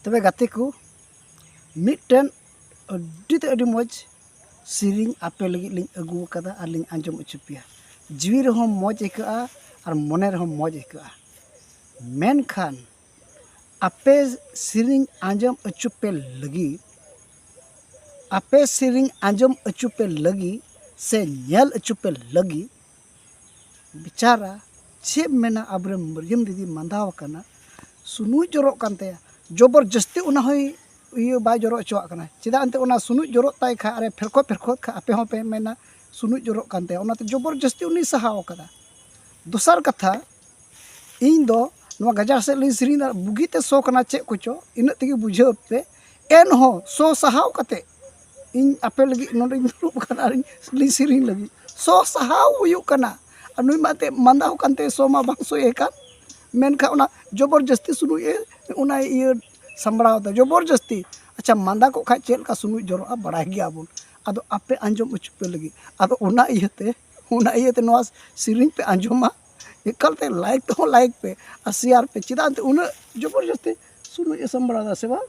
तबे गाते को मिटन अड्डी मौज सिरिंग आपे लगी लिंग अगू कदा और लिंग आंजम अचुपिया जीवी रहो मौज ऐका और मने रहो मौज ऐका मेनखान आपे सिरिंग आंजम अचुपे लगी आपे सिरिंग आंजम अचुपे लगी से नेल अचुपे लगी बिचारा चे मेना अब्रे मरियम दीदी मंदाव कना सुनु जरो कानते जबरदस्ती उना होई इयो बाय जरो चोआ कना चिदा अंते उना सुनु जरो ताई खा अरे फेरखो खा आपे हो पे मेना सुनु जरो कानते उनाते जबरदस्ती उनी सहाव कदा दोसर कथा इन दो नवा गजार से लिन सिरिंग बुगीते सो कना चे कुचो इन तेगे बुझाव पे एन हो सो सहाव कते इन आपे लगी नोडे दुरुब कना लिन सिरिंग लगी सो सहाव हुयु कना नुई माते मंदाव कानते सो मा बांग सोए कान मेनखा उना जबरदस्ती सुनु ये उना ये संबड़ाव दा जबरदस्ती अच्छा मंदा को खा चेल का सुनु जरो बड़ा गया बुन आदो आपे आंजम अचुपे लगी आदो उना इयते नवा सिरिंग पे आंजमा एकलते लाइक तो लाइक पे आ शेयर पे चिदांते उना जबरदस्ती सुनु ये संबड़ा दा से बा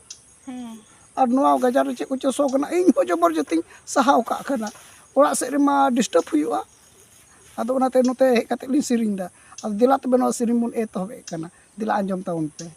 और नवा गजार चे कुछ सो कना इन हो जबरदस्ती सहाव का कना ओड़ा से मा डिस्टर्ब हुआ आदो उनाते नोते हे काते लिन सिरिंग दा अब दिला तो बनो सिरिंग बुन एतो हबे कना दिला आंजम ताउन पे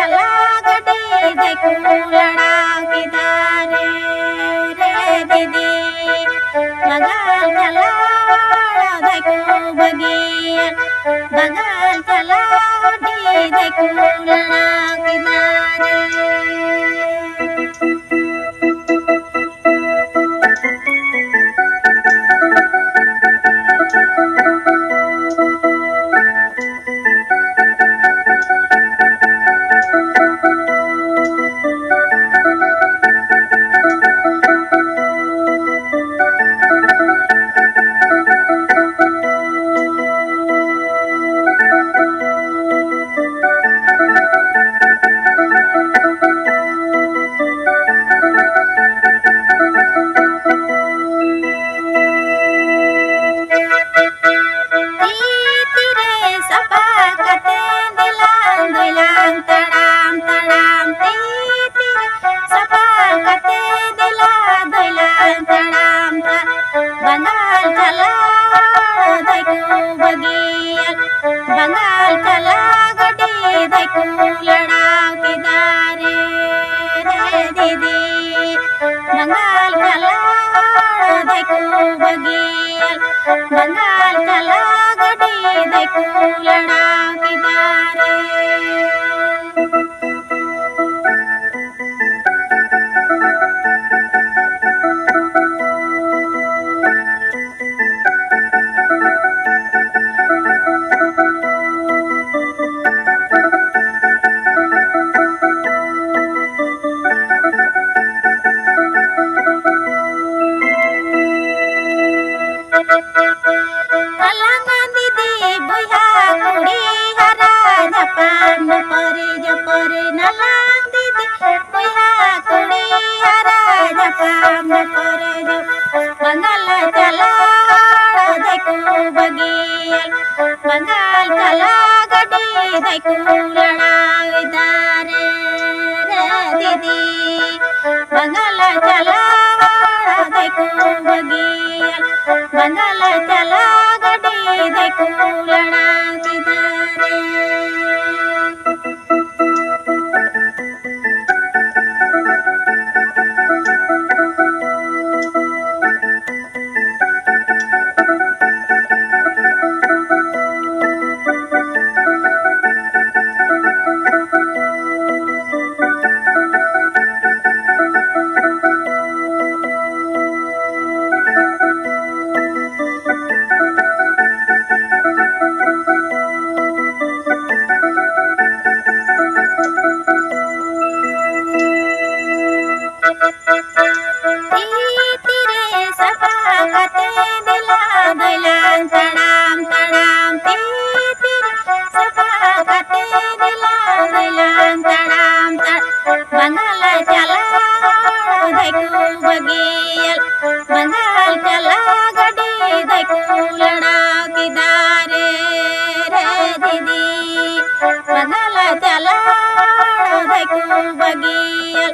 चला गडी देखो लड़ा किदारे रे दीदी बंगाल चला देखो बगिया बंगाल चला गडी देखो लड़ा किदारे बंगाल चला गडी देखो लड़ा किदारे रे दीदी बंगाल चला देखो बगिया बंगाल चला गडी देखो लड़ा किदारे बंगाल चला गडी देखो लड़ाईदारे रे दीदी बंगाल चला देखो बगिया बंगाल चला गडी देखो लड़ाईदारे बंगाल चला गडी देखो लड़ा किदारे रे दीदी बंगाल चला देखो बगिया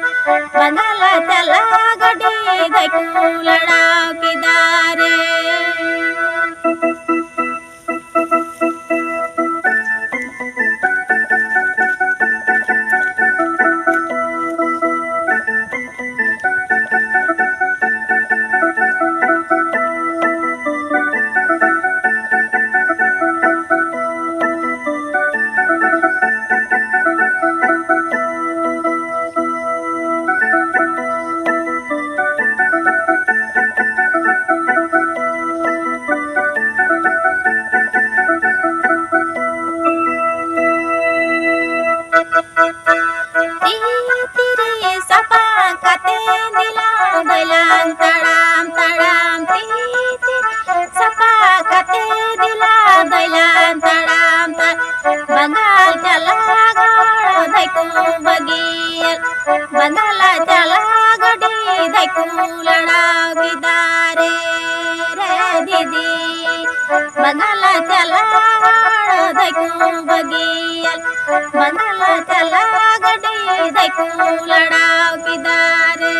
बंगाल चला गडी देखो लड़ा किदारे बंगाल चला देखो बगिया बंगाल चला गडी देखो लड़ा किदारे रे दीदी बंगाल चला देखो बगिया बंगाल चला गडी देखो लड़ा किदारे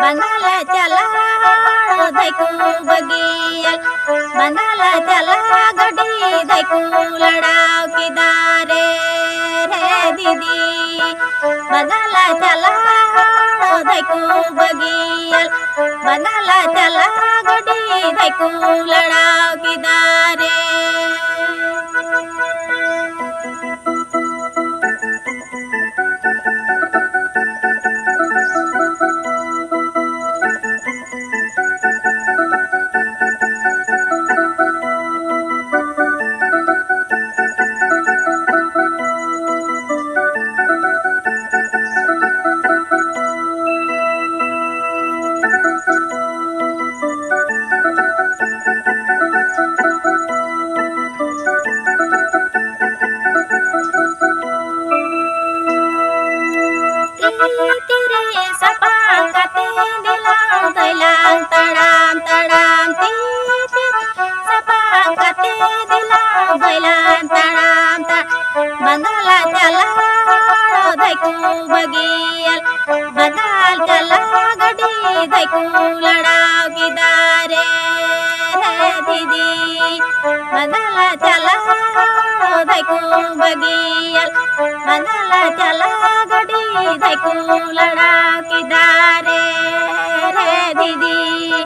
बनाला चला धैकू बगियल बनाला चला गडी धैकू लड़ाव किदारे रे दीदी बनाला चला धैकू बगियल बनाला चला गडी धैकू लड़ाव किदारे तेरे सपाकते दिलां दैलां तड़ाम तड़ाम तीते सपाकते दिलां दैलां तड़ाम बंगाला चला धैकू बगियल बंगाल चला गडी धैकू लड़ाव किदारे रे दीदी बंगाला चला धैकू बगियल बंगाला चला गडी धैकू लड़ाव किदारे रे दीदी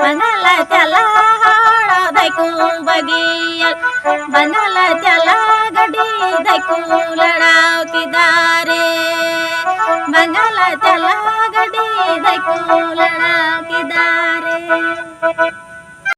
बनाला चला धैकू बगियल बनाला चला गडी धैकू लड़ाव किदारे बनाला चला गडी धैकू लड़ाव किदारे